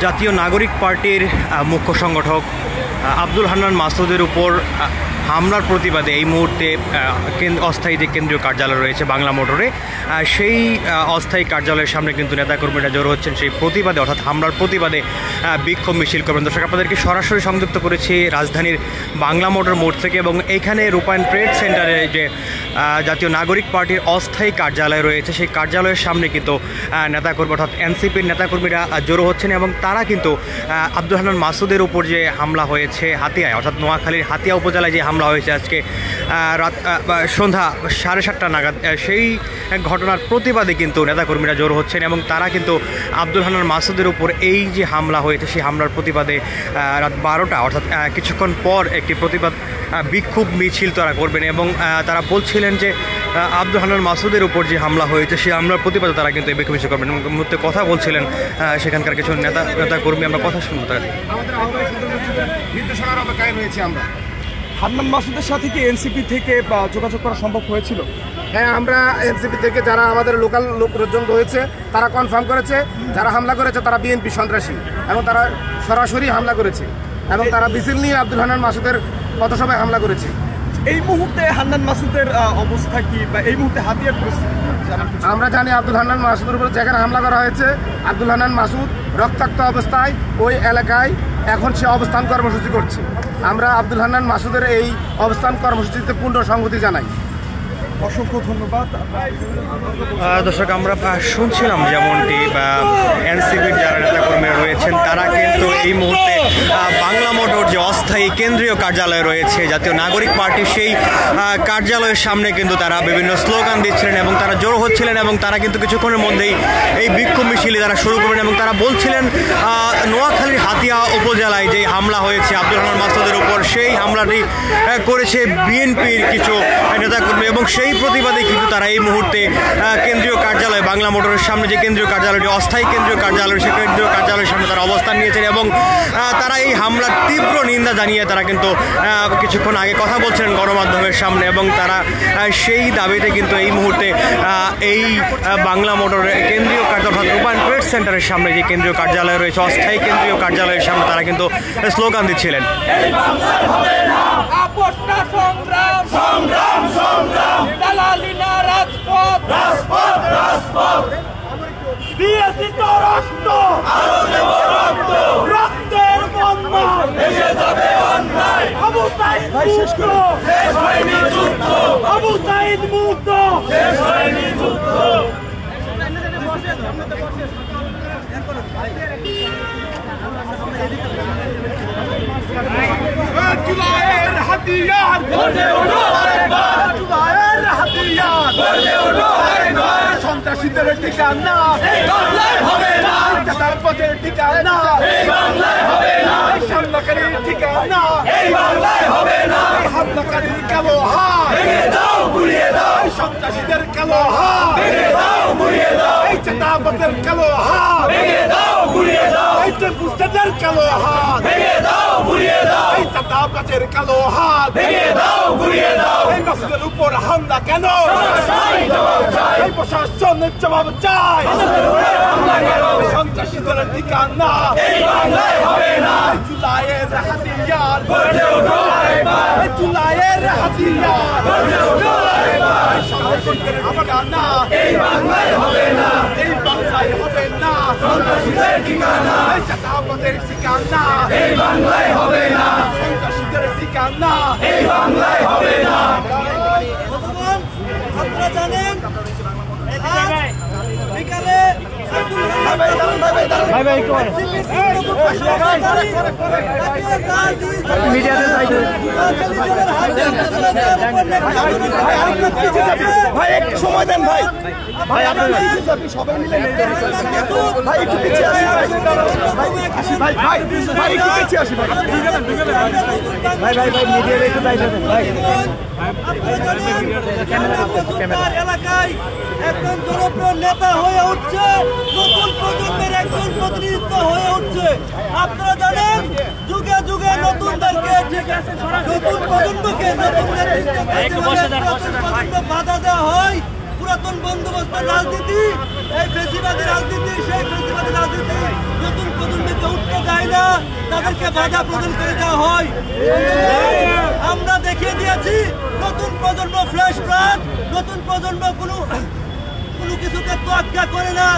জাতীয় নাগরিক পার্টির মুখ্য সংগঠক আব্দুল হান্নান মাসুদের উপর হামলার প্রতিবাদে এই মুহূর্তে অস্থায়ী যে কেন্দ্রীয় কার্যালয় রয়েছে বাংলা মোটরে, সেই অস্থায়ী কার্যালয়ের সামনে কিন্তু নেতাকর্মীরা জড়ো হচ্ছেন সেই প্রতিবাদে, অর্থাৎ হামলার প্রতিবাদে বিক্ষোভ মিছিল করবেন। দর্শক, আপনাদেরকে সরাসরি সংযুক্ত করেছি রাজধানীর বাংলা মোটর মোড় থেকে, এবং এইখানে রূপায়ণ ট্রেড সেন্টারে যে জাতীয় নাগরিক পার্টির অস্থায়ী কার্যালয় রয়েছে, সেই কার্যালয়ের সামনে কিন্তু নেতাকর্মী অর্থাৎ এনসিপির নেতাকর্মীরা জড়ো হচ্ছেন, এবং তারা কিন্তু আব্দুল হান্নান মাসুদের উপর যে হামলা হয়েছে হাতিয়ায়, অর্থাৎ নোয়াখালীর হাতিয়া উপজেলায় যে হামলা হয়েছে আজকে রাত সন্ধ্যা 7:30 নাগাদ, সেই ঘটনার প্রতিবাদে কিন্তু নেতাকর্মীরা জড়ো হচ্ছেন, এবং তারা কিন্তু আব্দুল হান্নান মাসুদের উপর এই যে হামলা হয়েছে সেই হামলার প্রতিবাদে রাত 12টা অর্থাৎ কিছুক্ষণ পর একটি প্রতিবাদ বিক্ষোভ মিছিল তারা করবেন। এবং তারা বলছিলেন যে আব্দুল হান্নান মাসুদের উপর যে হামলা হয়েছে সেই হামলার প্রতিবাদে তারা কিন্তু এই বিক্ষোভ মিছিল করবেন। মুহূর্তে কথা বলছিলেন সেখানকার কিছু নেতাকর্মী, আমরা কথা শুনবো। আমরা হান্নান মাসুদের সাথে কি এনসিপি থেকে যোগাযোগ করা সম্ভব হয়েছিল? হ্যাঁ, আমরা এনসিপি থেকে যারা আমাদের লোকাল লোকজন রয়েছে তারা কনফার্ম করেছে যারা হামলা করেছে তারা বিএনপি সন্ত্রাসী, এবং তারা সরাসরি হামলা করেছে, এবং তারা মিছিল নিয়ে আব্দুল হান্নান মাসুদের পথসভায় হামলা করেছে। এই মুহূর্তে হান্নান মাসুদের অবস্থা কি, বা এই মুহূর্তে হাতিয়ার পরিস্থিতি? আমরা জানি আব্দুল হান্নান মাসুদের উপর যেখানে হামলা করা হয়েছে, আব্দুল হান্নান মাসুদ রক্তাক্ত অবস্থায় ওই এলাকায় এখন সে অবস্থান কর্মসূচি করছে। আমরা আব্দুল হান্নান মাসুদের এই অবস্থান কর্মসূচিতে পূর্ণ সংহতি জানাই। অসংখ্য ধন্যবাদ। দর্শক, আমরা শুনছিলাম যেমনটি এনসিপির যারা নেতাকর্মীরা রয়েছেন তারা কিন্তু এই মুহূর্তে বাংলা মোটর যে অস্থায়ী কেন্দ্রীয় কার্যালয় রয়েছে জাতীয় নাগরিক পার্টির, সেই কার্যালয়ের সামনে কিন্তু তারা বিভিন্ন স্লোগান দিচ্ছিলেন এবং তারা জড়ো হচ্ছিলেন, এবং তারা কিন্তু কিছুক্ষণের মধ্যেই এই বিক্ষোভ মিছিল তারা শুরু করবেন। এবং তারা বলছিলেন নোয়াখালীর হাতিয়া উপজেলায় যে হামলা হয়েছে আব্দুল হান্নান মাসুদের উপর, সেই হামলাটি করেছে বিএনপির কিছু নেতাকর্মী, এবং সেই প্রতিবাদে কিন্তু তারা এই মুহূর্তে কেন্দ্রীয় কার্যালয় বাংলা মোটরের সামনে যে কেন্দ্রীয় কার্যালয়টি অস্থায়ী কেন্দ্রীয় কার্যালয়, সেই কেন্দ্রীয় কার্যালয়ের সামনে তারা অবস্থান নিয়েছেন, এবং তারা এই হামলার তীব্র নিন্দা জানিয়ে তারা কিন্তু কিছুক্ষণ আগে কথা বলছিলেন গণমাধ্যমের সামনে, এবং তারা সেই দাবিতে কিন্তু এই মুহূর্তে এই বাংলা মোটরের কেন্দ্রীয় কার্যালয় রূপায়ণ ট্রেড সেন্টারের সামনে যে কেন্দ্রীয় কার্যালয় রয়েছে অস্থায়ী কেন্দ্রীয় কার্যালয়ের সামনে তারা কিন্তু স্লোগান দিচ্ছিলেন। সন্ত্রাসীদের ঠিকানা হবে না, পথের ঠিকানা হবে না, সামনাকারীর ঠিকানা হবে না, হামলাকারীর কালো হাত ভেঙে দাও, গুড়িয়ে দাও, সন্ত্রাসীদের কালো হাত ভেঙে দাও, গুড়িয়ে দাও, এই চাঁদাবাজের কালো হাত ভেঙে দাও, গুড়িয়ে দাও, এই টেম্পুস্টারদের কালো হাত ভেঙে দাও, গুড়িয়ে দাও, এই চাঁদাবাজের কালো হাত ভেঙে দাও, গুড়িয়ে দাও, এই মাসুদের উপর হামলা কেন? এই প্রশাসনের জবাব চাই। সন্ত্রাসীদের ঠিকানা এই বাংলায় হবে না, জুলাইয়ের হাতিয়ার গড়ে ওঠো এবার, জুলাইয়ের হাতিয়ার গড়ে ওঠো এবার, সন্ত্রাসীদের ঠিকানা এই বাংলায় হবে না, এই বাংলায় হবে না, সন্ত্রাসীদের ঠিকানা এই চাঁদাবাজের ঠিকানা এই বাংলায় হবে না, সন্ত্রাসীদের ঠিকানা এই বাংলায় হবে না। আপনারা জানেন বিকালে ভাই একটু সময় দেন, ভাই ভাই আপনারা সবাই মিলে ভাই একটু পিছিয়ে আসি, ভাই ভাই ভাই একটু পিছিয়ে আসি, ভাই ভাই ভাই ভাই মিডিয়া একটু দায়িত্ব দেন ভাই। এলাকায় একজন জনপ্রিয় নেতা হয়ে উঠছে, নতুন প্রজন্মের একজন প্রতিনিধিত্ব হয়ে উঠছে। আপনারা জানেন যুগে যুগে নতুনদেরকে নতুন প্রজন্মকে বাধা দেওয়া হয়। পুরাতন বন্দোবস্তের রাজনীতি, এই ফেসিবাদী রাজনীতি, সেই ফেসিবাদী রাজনীতি নতুন প্রজন্মকে তাদেরকে বাধা প্রদান করে দেওয়া হয়। আমরা দেখিয়ে দিয়েছি নতুন প্রজন্ম ফ্রেশ ব্লাড, নতুন প্রজন্ম কোনো কিছুকে তোয়াক্কা করে না,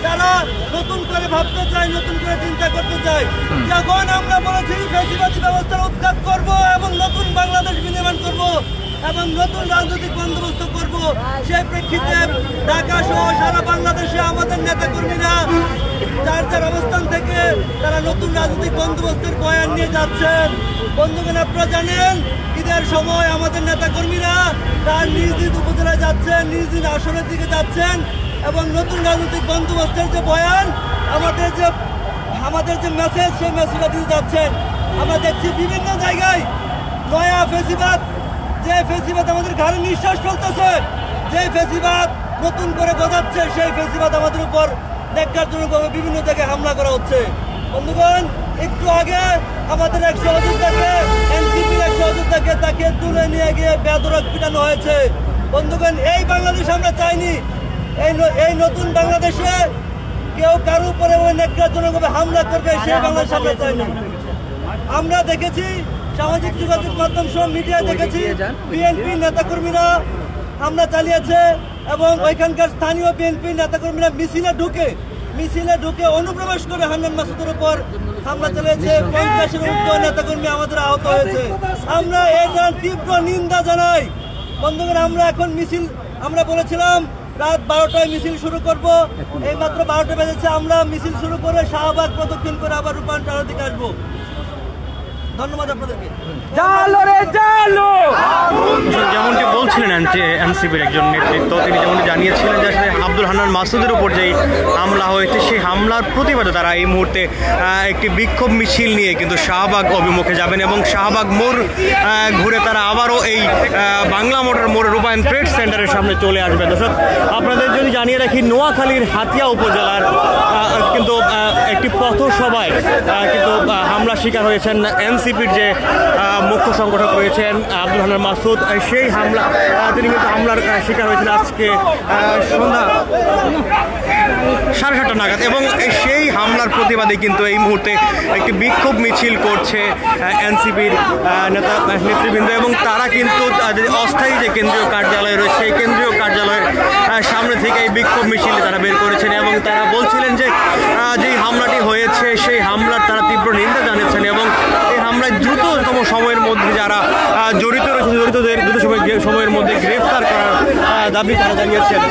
তারা নতুন করে ভাবতে চায়, নতুন করে চিন্তা করতে চায়। যখন আমরা বলেছি ফ্যাসিবাদী ব্যবস্থার উৎখাত করব এবং নতুন বাংলাদেশ বিনির্মাণ করব এবং নতুন রাজনৈতিক বন্দোবস্ত করব, সেই প্রেক্ষিতে ঢাকা সহ সারা বাংলাদেশে আমাদের নেতাকর্মীরা যার যার অবস্থান থেকে তারা নতুন রাজনৈতিক বন্দোবস্তের বয়ান নিয়ে যাচ্ছেন। বন্ধুগণ, আপনারা জানেন ঈদের সময় আমাদের নেতাকর্মীরা তার নিজ নিজ উপজেলায় যাচ্ছেন, নিজ নিজ আসনের দিকে যাচ্ছেন এবং নতুন রাজনৈতিক বন্দোবস্তের যে বয়ান, আমাদের যে মেসেজ, সেই মেসেজটা দিয়ে যাচ্ছেন। আমরা দেখছি বিভিন্ন জায়গায় নয়া ফেসিবাদ, যে ফেসিবাদ আমাদের ঘাড়ে নিঃশ্বাস ফেলতেছে, যে ফেসিবাদ নতুন করে গজাচ্ছে, সেই ফেসিবাদ আমাদের উপর ন্যাক্কারজনকভাবে বিভিন্ন জায়গায় হামলা করা হচ্ছে। বন্ধুগণ, একটু আগে আমাদের এক সহযোদ্ধাকে, এনসিপির এক সহযোদ্ধাকে তাকে তুলে নিয়ে গিয়ে বেধড়ক পিটানো হয়েছে। বন্ধুগণ, এই বাংলাদেশ আমরা চাইনি। এই নতুন বাংলাদেশে কেউ কারো উপরে ন্যাক্কারজনকভাবে হামলা করবে, সেই বাংলাদেশ আমরা চাইনি। আমরা দেখেছি সামাজিক যোগাযোগ মাধ্যম সহ মিডিয়ায় দেখেছি বিএনপি নেতাকর্মীরা হামলা চালিয়েছে এবং ওইখানকার স্থানীয় বিএনপি নেতাকর্মীরা মিছিলে ঢুকে অনুপ্রবেশ করে হান্নান মাসুদের উপর হামলা চালিয়েছে। 50-এর ঊর্ধ্ব নেতাকর্মী আমাদের আহত হয়েছে। আমরা এটার তীব্র নিন্দা জানাই। বন্ধুগণ, আমরা বলেছিলাম রাত 12টায় মিছিল শুরু করব, এই মাত্র 12টা বেজেছে। আমরা মিছিল শুরু করে শাহবাগ প্রদক্ষিণ করে আবার রূপান্তরের দিকে আসবো। ধন্যবাদ আপনাদেরকে। যেমনটি বলছিলেন এনসিপির একজন নেতৃত্ব, তিনি যেমনটি জানিয়েছিলেন যে আসলে আব্দুল হান্নান মাসুদের উপর যেই হামলা হয়েছে, সেই হামলার প্রতিবাদে তারা এই মুহূর্তে একটি বিক্ষোভ মিছিল নিয়ে কিন্তু শাহবাগ অভিমুখে যাবেন এবং শাহবাগ মোড় ঘুরে তারা আবারও এই বাংলা মোটর মোড় রূপায়ণ ট্রেড সেন্টারের সামনে চলে আসবেন। দর্শক, আপনাদের যদি জানিয়ে রাখি, নোয়াখালীর হাতিয়া উপজেলার কিন্তু একটি পথসভায় কিন্তু হামলা শিকার হয়েছেন এনসিপির যে মুখ্য সংগঠক রয়েছেন আব্দুল হান্নান মাসুদ। সেই হামলা তিনি কিন্তু হামলার শিকার হয়েছেন আজকে সন্ধ্যা 7:30 নাগাদ এবং সেই হামলার প্রতিবাদে কিন্তু এই মুহূর্তে একটি বিক্ষোভ মিছিল করছে এনসিপির নেতৃবৃন্দ এবং তারা কিন্তু অস্থায়ী যে কেন্দ্রীয় কার্যালয় রয়েছে, সেই কেন্দ্রীয় কার্যালয়ের সামনে থেকে এই বিক্ষোভ মিছিল তারা বের করেছেন এবং তারা বলছিলেন যে যেই হামলাটি হয়েছে সেই হামলার তারা তীব্র নিন্দা জানিয়েছেন এবং এই হামলায় দ্রুততম সময়ের মধ্যে যারা জড়িত রয়েছে জড়িতদের দ্রুত সময়ের মধ্যে গ্রেফতার করার দাবি তারা জানিয়েছেন।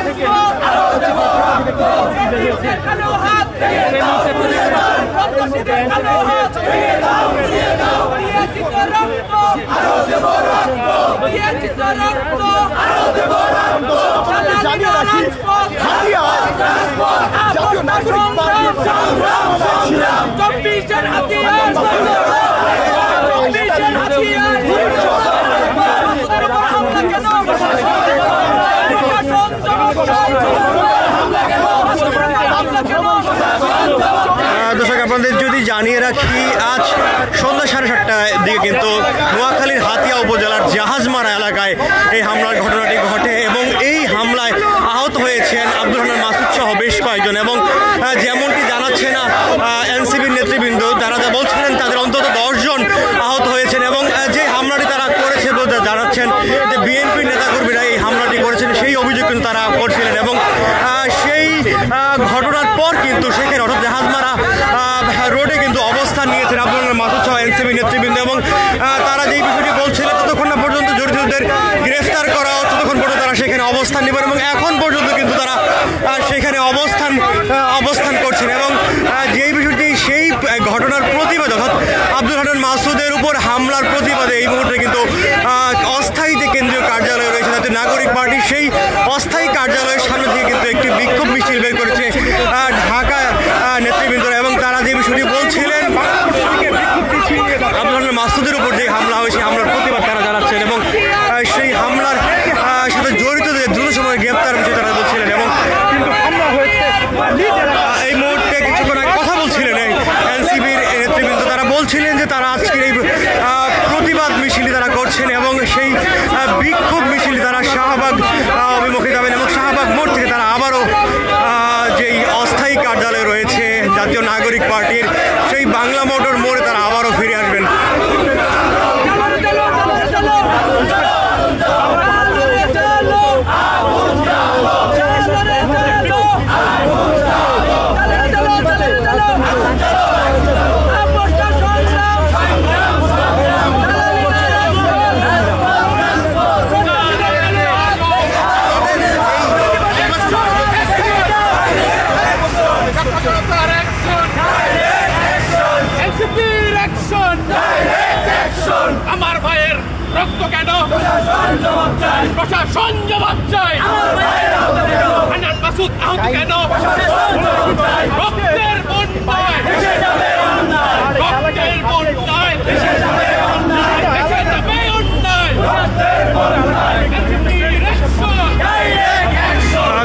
দর্শক, আপনাদের যদি জানিয়ে রাখি, আজ সন্ধ্যা 7:30টার দিকে কিন্তু নোয়াখালীর হাতিয়া উপজেলার জাহাজমারা এলাকায় এই হামলার ঘটনাটি ঘটে এবং এই হামলায় আহত হয়েছেন আব্দুল হান্নান মাসুদ সহ বেশ কয়েকজন এবং যেমনটি জানাচ্ছেন এনসিপির নেতৃবৃন্দ, তারা যা বলছিলেন তাদের অন্তত 10 জন আহত হয়েছেন এবং যে হামলাটি তারা করেছে বলে জানাচ্ছেন যে বিএনপির নেতাকর্মীরা এই হামলাটি করেছেন সেই অভিযোগ কিন্তু তারা করছিলেন এবং সেই ঘটনার পর কিন্তু সেখানে অর্থাৎ জাহাজমারা রোডে কিন্তু অবস্থান নিয়েছেন আব্দুল হান্নান মাসুদ সহ এনসিপি নেতৃবৃন্দ এবং তারা যেই বিষয়টি বলছিলেন ততক্ষণ না পর্যন্ত জড়িতদের গ্রেফতার করা হচ্ছে ততক্ষণ পর্যন্ত তারা সেখানে অবস্থান নেবেন এবং এখন পর্যন্ত কিন্তু তারা সেখানে অবস্থান করছেন এবং যেই বিষয়টি সেই ঘটনার প্রতিবাদ অর্থাৎ আব্দুল হান্নান মাসুদের উপর হামলার প্রতিবাদে এই মুহূর্তে কিন্তু অস্থায়ী যে কেন্দ্রীয় কার্যালয় রয়েছে জাতীয় নাগরিক পার্টির সেই অস্থায়ী কার্যালয়ের সামনে থেকে কিন্তু একটি বিক্ষোভ মিছিল বের করেছে ঢাকা নেতৃবৃন্দরা এবং তারা যে বিষয়টি বলছিলেন আব্দুল হান্নান মাসুদের উপর যে হামলা হয়েছে হামলার প্রতিবাদ তারা জানাচ্ছেন এবং সেই হামলার সাথে জড়িতদের দ্রুত সময়ে গ্রেপ্তার বিষয়ে তারা বলছিলেন এবং এই মুহূর্তে কিছুক্ষণ আগে কথা বলছিলেন এই এনসিপির নেতৃবৃন্দ, তারা বলছিলেন যে তারা আজকের এই প্রতিবাদ মিছিল তারা করছেন এবং সেই বিক্ষোভ মিছিল তারা শাহবাগ অভিমুখে যাবেন এবং শাহবাগ মোড় থেকে তারা আবারও যেই অস্থায়ী কার্যালয় রয়েছে জাতীয় নাগরিক পার্টির সেই বাংলা মোটর মোড়ে তারা আবারও প্রশাসন জবাব চাই। হান্নান মাসুদ আহত কেন? রক্তের বন্যায়, রক্তের বন্যায় ভেসে যাবে অন্যায়।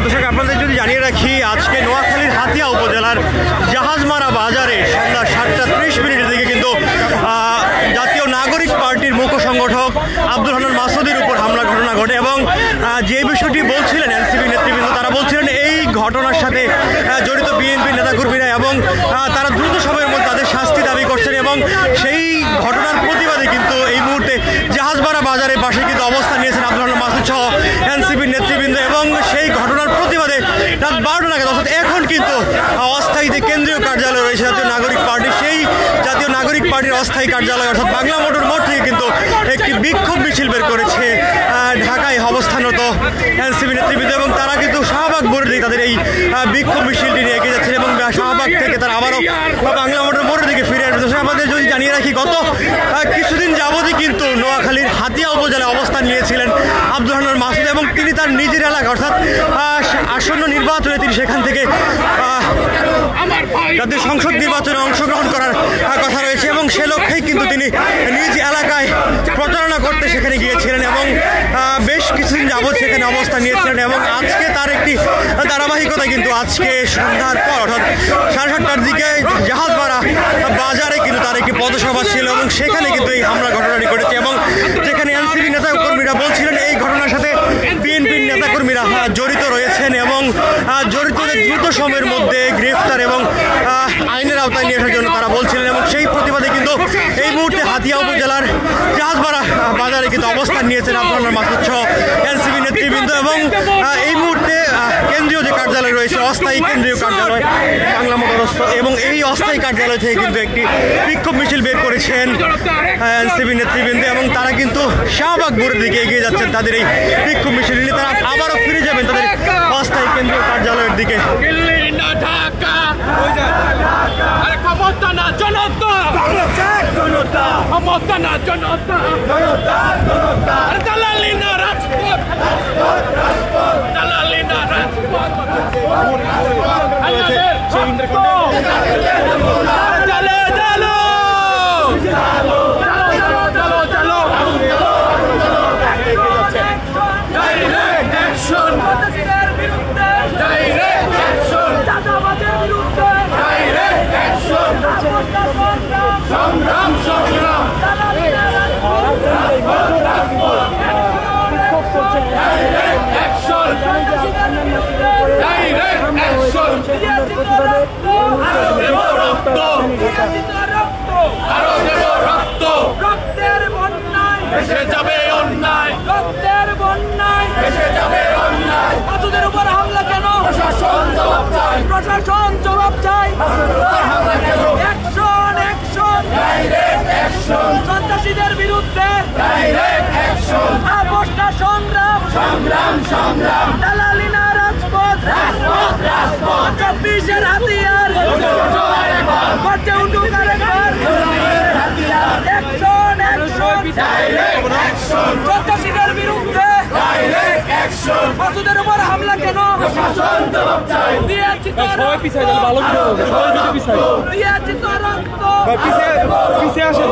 দর্শক, আপনাদের যদি জানিয়ে রাখি, আজকে নোয়াখালীর হাতিয়া উপজেলার জাহাজমারা বাজারে সন্ধ্যা 7:30 দিকে কিন্তু জাতীয় নাগরিক পার্টির মুখ্য সংগঠক আব্দুল হান্নান মাসুদের উপর হামলা ঘটনা ঘটে এবং যে বিষয়টি বলছিলেন এনসিপি নেতৃবৃন্দ, তারা বলছিলেন এই ঘটনার সাথে জড়িত বিএনপি নেতাকর্মীরা এবং তারা দ্রুত সময়ের মধ্যে তাদের শাস্তি দাবি করছেন এবং সেই ঘটনার প্রতিবাদে কিন্তু এই মুহূর্তে জাহাজমারা বাজারের পাশে কিন্তু অবস্থান নিয়েছেন আব্দুল হান্নান মাসুদ সহ এনসিপির নেতৃবৃন্দ এবং সেই ঘটনার প্রতিবাদে রাত 12টা নাগাদ, অর্থাৎ এখন কিন্তু অস্থায়ী যে কেন্দ্রীয় কার্যালয় রয়েছে জাতীয় নাগরিক পার্টি, সেই জাতীয় নাগরিক পার্টির অস্থায়ী কার্যালয় অর্থাৎ বাংলা মোটর মোড় থেকে কিন্তু একটি বিক্ষোভ মিছিল বের করেছে ঢাকায় অবস্থানরত এনসিপি নেতৃবৃন্দ এবং তারা কিন্তু শাহবাগ মোড়ের দিকে তাদের এই বিক্ষোভ মিছিলটি নিয়ে এগিয়ে যাচ্ছেন এবং শাহবাগ থেকে তারা আবারও বাংলা মোটর মোড়ের দিকে ফিরে আসবে। আমাদের যদি জানিয়ে রাখি, গত কিছুদিন যাবতই কিন্তু নোয়াখালীর হাতিয়া উপজেলায় অবস্থান নিয়েছিলেন আব্দুল হান্নান মাসুদ এবং তিনি তার নিজের এলাকা অর্থাৎ আসন্ন নির্বাচনে তিনি সেখান থেকে জাতীয় সংসদ নির্বাচনে অংশগ্রহণ করার কথা রয়েছে এবং সে লক্ষ্যেই কিন্তু তিনি নিজ এলাকায় প্রচারণা করতে সেখানে গিয়েছিলেন এবং বেশ কিছুদিন যাবৎ সেখানে অবস্থান নিয়েছিলেন এবং আজকে তার একটি ধারাবাহিকতা কিন্তু আজকে সন্ধ্যার পর অর্থাৎ 7:30টার দিকে জাহাজমারা বাজারে কিন্তু তার একটি পথসভা ছিল এবং সেখানে কিন্তু এই হামলা ঘটনাটি ঘটেছে এবং যেখানে এনসিপি নেতাকর্মীরা বলছিলেন এই ঘটনার সাথে বিএনপির নেতাকর্মীরা জড়িত রয়েছেন এবং জড়িতদের দ্রুত সময়ের মধ্যে গ্রেফতার এবং আইনের আওতায় নিয়ে আসার জন্য তারা বলছিলেন এবং সেই প্রতিবাদে কিন্তু এই মুহূর্তে হাতিয়া উপজেলার জাহাজমারা বাজারে কিন্তু অবস্থান নিয়েছেন আব্দুল হান্নান মাসুদ সহ এনসিপি নেতৃবৃন্দ এবং এই মুহূর্তে কেন্দ্রীয় যে কার্যালয় রয়েছে অস্থায়ী কেন্দ্রীয় কার্যালয় বাংলা মোটরস্থ এবং এই অস্থায়ী কার্যালয় থেকে কিন্তু একটি বিক্ষোভ মিছিল বের করেছেন এনসিপি নেতৃবৃন্দ এবং তারা কিন্তু শাহবাগ মোড়ের দিকে এগিয়ে যাচ্ছেন তাদের এই বিক্ষোভ মিছিল নিয়ে। তারা আবারও ফিরে যাবেন তাদের অস্থায়ী কেন্দ্রীয় কার্যালয়ের দিকে। ক্ষমতা না জনতা, ক্ষমতা না জনতা, দালালি না রাজপথ, দালালি না রাজপথ, চলো চলো direct action, direct action, direct action, সংগ্রাম সংগ্রাম, ডাইরেক্ট অ্যাকশন, ডাইরেক্ট অ্যাকশন, আরো দেব রক্ত, আরো দেব রক্ত, রক্তের বন্যায় ভেসে যাবে অন্যায়, রক্তের বন্যায় ভেসে যাবে অন্যায়। মাসুদের উপর হামলা কেন? প্রশাসন জবাব চাই, প্রশাসন জবাব চাই। অ্যাকশন অ্যাকশন, ডাইরেক্ট অ্যাকশন, সন্ত্রাসীদের বিরুদ্ধে ডাইরেক্ট অ্যাকশন, আপোষটা সংগ্রাম, সংগ্রাম সংগ্রাম, দালালি না রাজপথ, রাজপথ রাজপথ, 24-এর হাতিয়ার গর্জে উঠুক আরেকবার, অ্যাকশন অ্যাকশন, ডাইরেক্ট অ্যাকশন, সন্ত্রাসীদের বিরুদ্ধে ডাইরেক্ট অ্যাকশন। মাসুদের উপর হামলা কেন? প্রশাসন জবাব চাই। দিয়েছি তো রক্ত, দিয়েছি তো রক্ত, পিছিয়ে আসে।